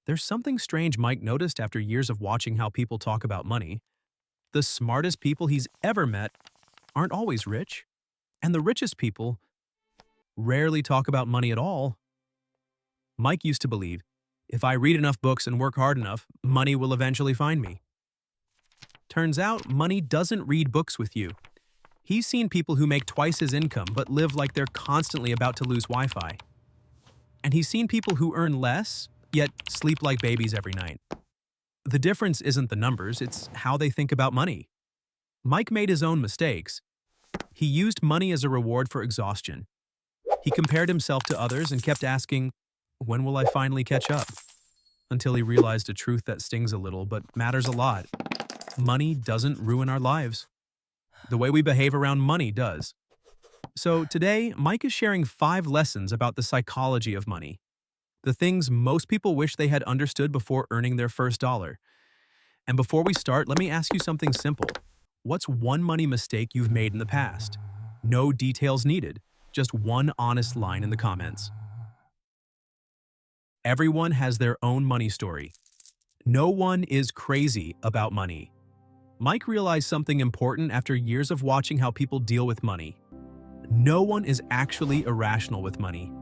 There's something strange Mike noticed after years of watching how people talk about money. The smartest people he's ever met aren't always rich, and the richest people rarely talk about money at all. Mike used to believe, if I read enough books and work hard enough, money will eventually find me. Turns out, money doesn't read books with you. He's seen people who make twice his income but live like they're constantly about to lose Wi-Fi. And he's seen people who earn less, yet sleep like babies every night. The difference isn't the numbers, it's how they think about money. Mike made his own mistakes. He used money as a reward for exhaustion. He compared himself to others and kept asking, when will I finally catch up? Until he realized a truth that stings a little but matters a lot. Money doesn't ruin our lives. The way we behave around money does. So today, Mike is sharing 5 lessons about the psychology of money. The things most people wish they had understood before earning their first dollar. And before we start, let me ask you something simple. What's one money mistake you've made in the past? No details needed, just one honest line in the comments. Everyone has their own money story. No one is crazy about money. Mike realized something important after years of watching how people deal with money. No one is actually irrational with money.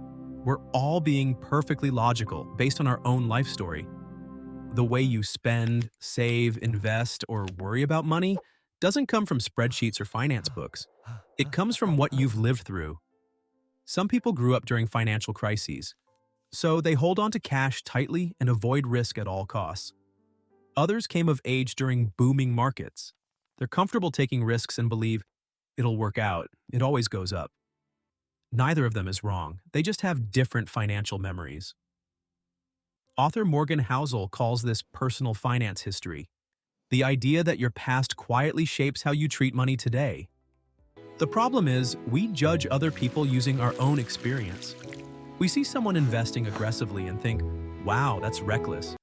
We're all being perfectly logical based on our own life story. The way you spend, save, invest, or worry about money doesn't come from spreadsheets or finance books. It comes from what you've lived through. Some people grew up during financial crises, so they hold on to cash tightly and avoid risk at all costs. Others came of age during booming markets. They're comfortable taking risks and believe, it'll work out, it always goes up. Neither of them is wrong, they just have different financial memories. Author Morgan Housel calls this personal finance history, the idea that your past quietly shapes how you treat money today. The problem is, we judge other people using our own experience. We see someone investing aggressively and think, wow, that's reckless.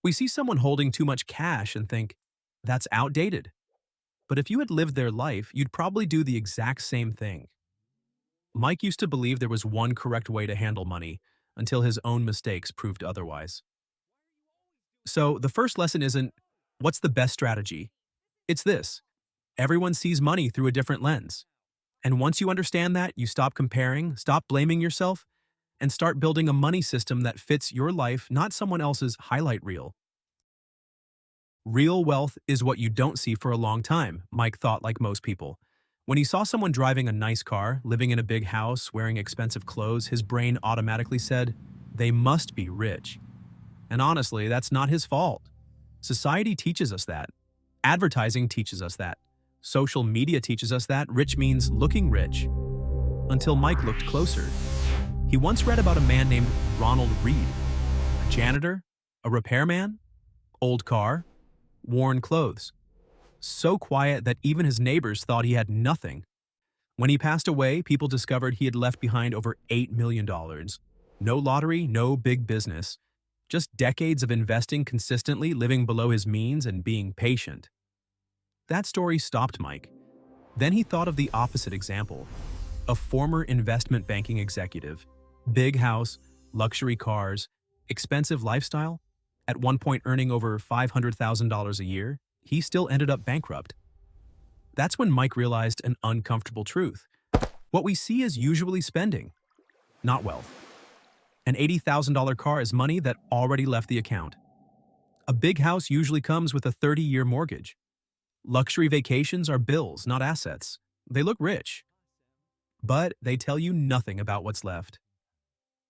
We see someone holding too much cash and think, that's outdated. But if you had lived their life, you'd probably do the exact same thing. Mike used to believe there was one correct way to handle money, until his own mistakes proved otherwise. So the first lesson isn't, what's the best strategy? It's this: everyone sees money through a different lens. And once you understand that, you stop comparing, stop blaming yourself, and start building a money system that fits your life, not someone else's highlight reel. Real wealth is what you don't see for a long time, Mike thought like most people. When he saw someone driving a nice car, living in a big house, wearing expensive clothes, his brain automatically said, they must be rich. And honestly, that's not his fault. Society teaches us that. Advertising teaches us that. Social media teaches us that rich means looking rich. Until Mike looked closer. He once read about a man named Ronald Reed, a janitor, a repairman, old car, worn clothes. So quiet that even his neighbors thought he had nothing. When he passed away, people discovered he had left behind over $8 million. No lottery, no big business. Just decades of investing consistently, living below his means, and being patient. That story stopped Mike. Then he thought of the opposite example. A former investment banking executive. Big house, luxury cars, expensive lifestyle. At one point earning over $500,000 a year, he still ended up bankrupt. That's when Mike realized an uncomfortable truth. What we see is usually spending, not wealth. An $80,000 car is money that already left the account. A big house usually comes with a 30-year mortgage. Luxury vacations are bills, not assets. They look rich, but they tell you nothing about what's left.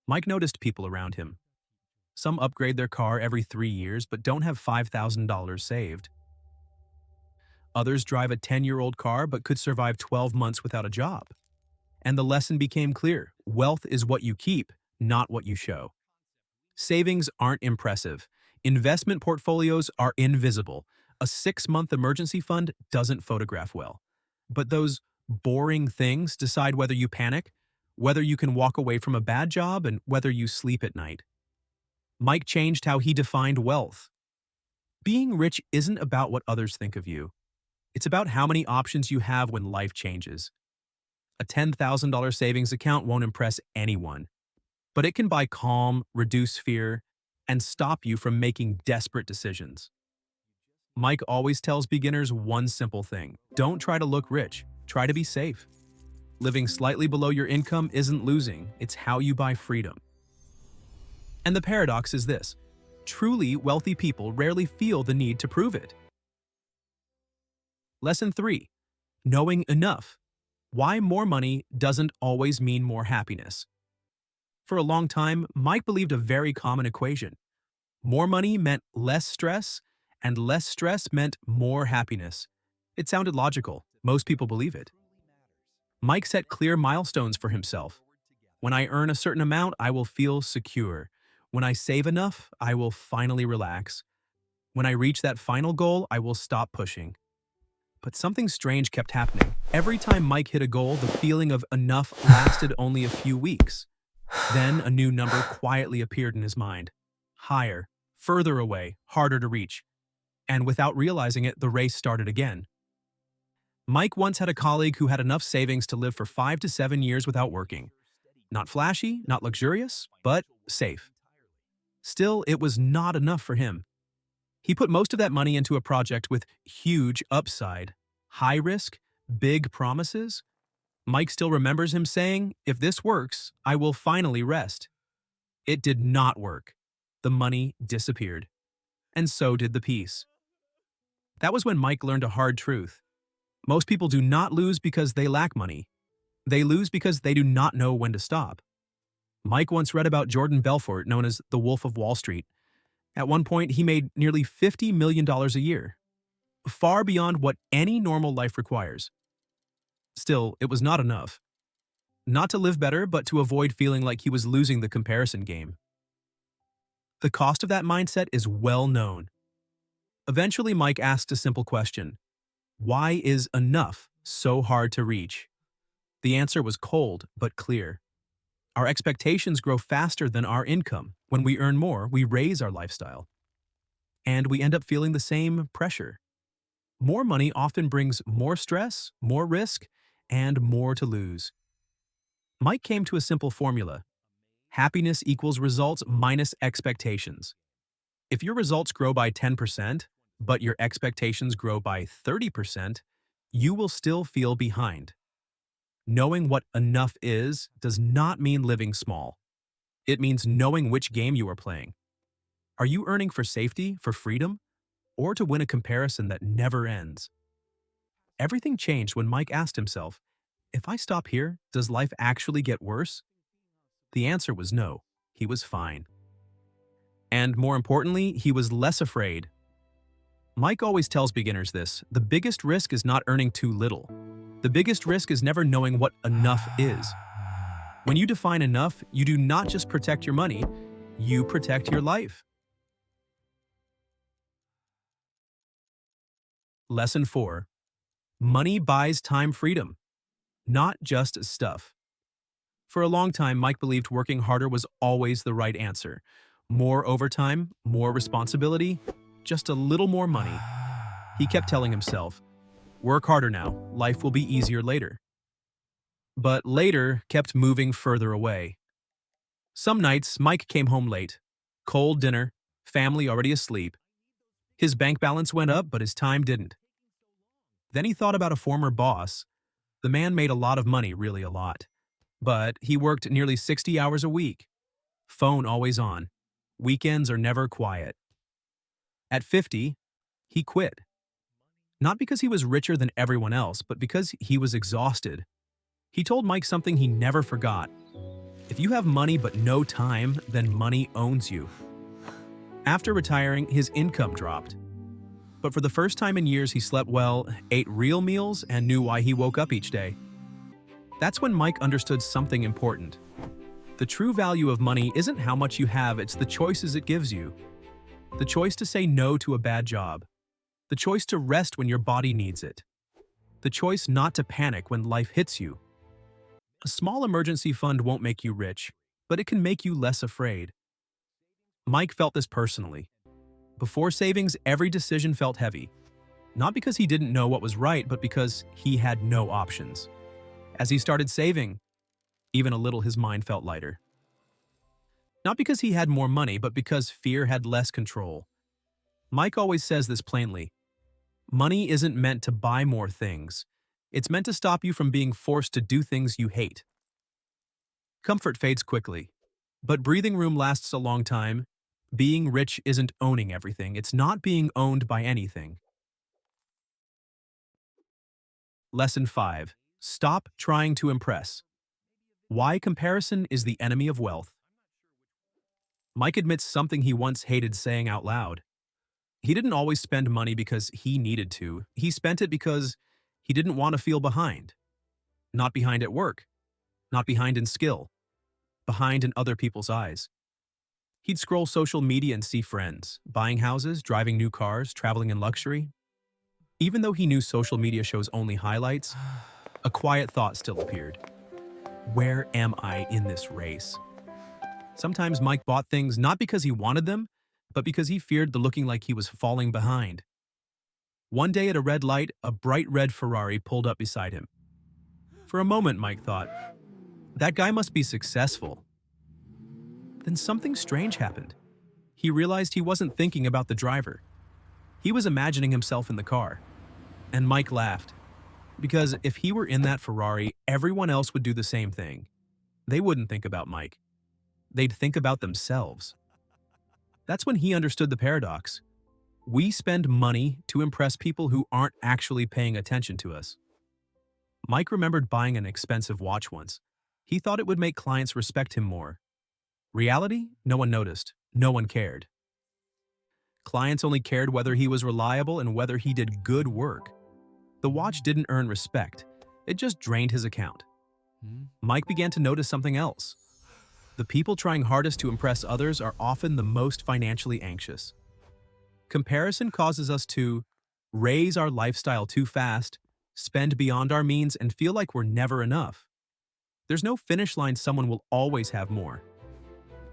Mike noticed people around him. Some upgrade their car every 3 years but don't have $5,000 saved. Others drive a 10-year-old car but could survive 12 months without a job. And the lesson became clear: wealth is what you keep, not what you show. Savings aren't impressive. Investment portfolios are invisible. A 6-month emergency fund doesn't photograph well. But those boring things decide whether you panic, whether you can walk away from a bad job, and whether you sleep at night. Mike changed how he defined wealth. Being rich isn't about what others think of you. It's about how many options you have when life changes. A $10,000 savings account won't impress anyone, but it can buy calm, reduce fear, and stop you from making desperate decisions. Mike always tells beginners one simple thing: don't try to look rich, try to be safe. Living slightly below your income isn't losing, it's how you buy freedom. And the paradox is this: truly wealthy people rarely feel the need to prove it. Lesson 3. Knowing enough. Why more money doesn't always mean more happiness. For a long time, Mike believed a very common equation. More money meant less stress, and less stress meant more happiness. It sounded logical. Most people believe it. Mike set clear milestones for himself. When I earn a certain amount, I will feel secure. When I save enough, I will finally relax. When I reach that final goal, I will stop pushing. But something strange kept happening. Every time Mike hit a goal, the feeling of enough lasted only a few weeks. Then a new number quietly appeared in his mind. Higher, further away, harder to reach. And without realizing it, the race started again. Mike once had a colleague who had enough savings to live for 5 to 7 years without working. Not flashy, not luxurious, but safe. Still, it was not enough for him. He put most of that money into a project with huge upside, high risk, big promises. Mike still remembers him saying, "If this works, I will finally rest." It did not work. The money disappeared. And so did the peace. That was when Mike learned a hard truth. Most people do not lose because they lack money. They lose because they do not know when to stop. Mike once read about Jordan Belfort, known as the Wolf of Wall Street. At one point, he made nearly $50 million a year, far beyond what any normal life requires. Still, it was not enough. Not to live better, but to avoid feeling like he was losing the comparison game. The cost of that mindset is well known. Eventually, Mike asked a simple question: why is enough so hard to reach? The answer was cold but clear. Our expectations grow faster than our income. When we earn more, we raise our lifestyle. And we end up feeling the same pressure. More money often brings more stress, more risk, and more to lose. Mike came to a simple formula: happiness equals results minus expectations. If your results grow by 10%, but your expectations grow by 30%, you will still feel behind. Knowing what enough is does not mean living small. It means knowing which game you are playing. Are you earning for safety, for freedom, or to win a comparison that never ends? Everything changed when Mike asked himself, if I stop here, does life actually get worse? The answer was no. He was fine. And more importantly, he was less afraid. Mike always tells beginners this: the biggest risk is not earning too little. The biggest risk is never knowing what enough is. When you define enough, you do not just protect your money, you protect your life. Lesson 4. Money buys time freedom, not just stuff. For a long time, Mike believed working harder was always the right answer. More overtime, more responsibility, just a little more money. He kept telling himself, work harder now, life will be easier later. But later kept moving further away. Some nights, Mike came home late. Cold dinner, family already asleep. His bank balance went up, but his time didn't. Then he thought about a former boss. The man made a lot of money, really a lot. But he worked nearly 60 hours a week. Phone always on. Weekends are never quiet. At 50, he quit. Not because he was richer than everyone else, but because he was exhausted. He told Mike something he never forgot. If you have money but no time, then money owns you. After retiring, his income dropped. But for the first time in years, he slept well, ate real meals, and knew why he woke up each day. That's when Mike understood something important. The true value of money isn't how much you have, it's the choices it gives you. The choice to say no to a bad job. The choice to rest when your body needs it. The choice not to panic when life hits you. A small emergency fund won't make you rich, but it can make you less afraid. Mike felt this personally. Before savings, every decision felt heavy. Not because he didn't know what was right, but because he had no options. As he started saving, even a little, his mind felt lighter. Not because he had more money, but because fear had less control. Mike always says this plainly. Money isn't meant to buy more things. It's meant to stop you from being forced to do things you hate. Comfort fades quickly, but breathing room lasts a long time. Being rich isn't owning everything. It's not being owned by anything. Lesson 5. Stop trying to impress. Why comparison is the enemy of wealth. Mike admits something he once hated saying out loud. He didn't always spend money because he needed to. He spent it because he didn't want to feel behind. Not behind at work. Not behind in skill. Behind in other people's eyes. He'd scroll social media and see friends, buying houses, driving new cars, traveling in luxury. Even though he knew social media shows only highlights, a quiet thought still appeared. Where am I in this race? Sometimes Mike bought things not because he wanted them, but because he feared the looking like he was falling behind. One day at a red light, a bright red Ferrari pulled up beside him. For a moment, Mike thought, that guy must be successful. Then something strange happened. He realized he wasn't thinking about the driver. He was imagining himself in the car. And Mike laughed. Because if he were in that Ferrari, everyone else would do the same thing. They wouldn't think about Mike. They'd think about themselves. That's when he understood the paradox. We spend money to impress people who aren't actually paying attention to us. Mike remembered buying an expensive watch once. He thought it would make clients respect him more. Reality? No one noticed. No one cared. Clients only cared whether he was reliable and whether he did good work. The watch didn't earn respect. It just drained his account. Mike began to notice something else. The people trying hardest to impress others are often the most financially anxious. Comparison causes us to raise our lifestyle too fast, spend beyond our means, and feel like we're never enough. There's no finish line. Someone will always have more.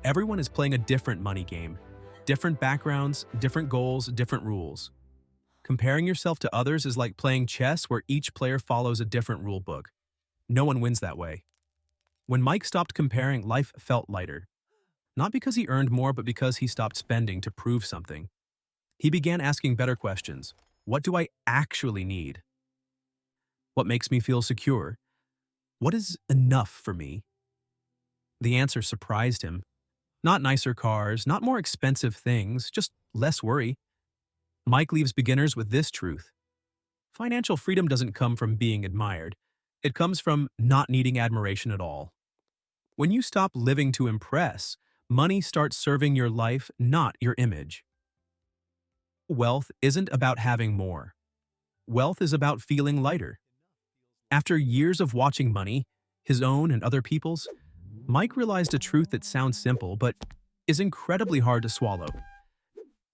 Everyone is playing a different money game. Different backgrounds, different goals, different rules. Comparing yourself to others is like playing chess where each player follows a different rule book. No one wins that way. When Mike stopped comparing, life felt lighter. Not because he earned more, but because he stopped spending to prove something. He began asking better questions. What do I actually need? What makes me feel secure? What is enough for me? The answer surprised him. Not nicer cars, not more expensive things, just less worry. Mike leaves beginners with this truth. Financial freedom doesn't come from being admired. It comes from not needing admiration at all. When you stop living to impress, money starts serving your life, not your image. Wealth isn't about having more. Wealth is about feeling lighter. After years of watching money, his own and other people's, Mike realized a truth that sounds simple but is incredibly hard to swallow.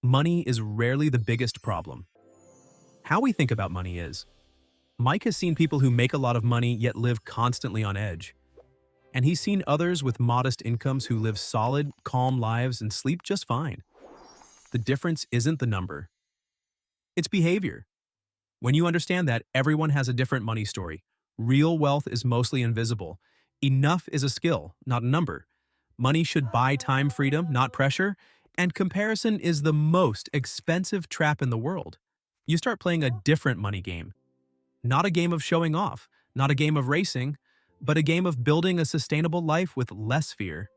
Money is rarely the biggest problem. How we think about money is. Mike has seen people who make a lot of money yet live constantly on edge. And he's seen others with modest incomes who live solid, calm lives and sleep just fine. The difference isn't the number. It's behavior. When you understand that, everyone has a different money story. Real wealth is mostly invisible. Enough is a skill, not a number. Money should buy time freedom, not pressure. And comparison is the most expensive trap in the world. You start playing a different money game. Not a game of showing off, not a game of racing, but a game of building a sustainable life with less fear.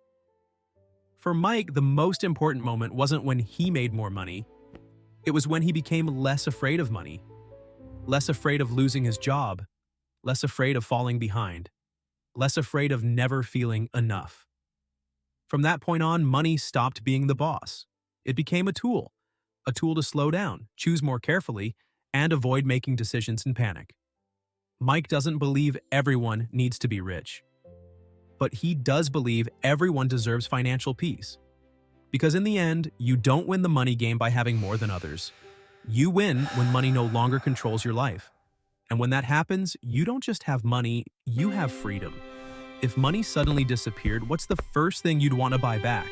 For Mike, the most important moment wasn't when he made more money. It was when he became less afraid of money, less afraid of losing his job, less afraid of falling behind, less afraid of never feeling enough. From that point on, money stopped being the boss. It became a tool to slow down, choose more carefully, and avoid making decisions in panic. Mike doesn't believe everyone needs to be rich, but he does believe everyone deserves financial peace. Because in the end, you don't win the money game by having more than others. You win when money no longer controls your life. And when that happens, you don't just have money, you have freedom. If money suddenly disappeared, what's the first thing you'd want to buy back?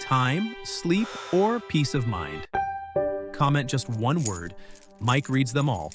Time, sleep, or peace of mind? Comment just one word. Mike reads them all.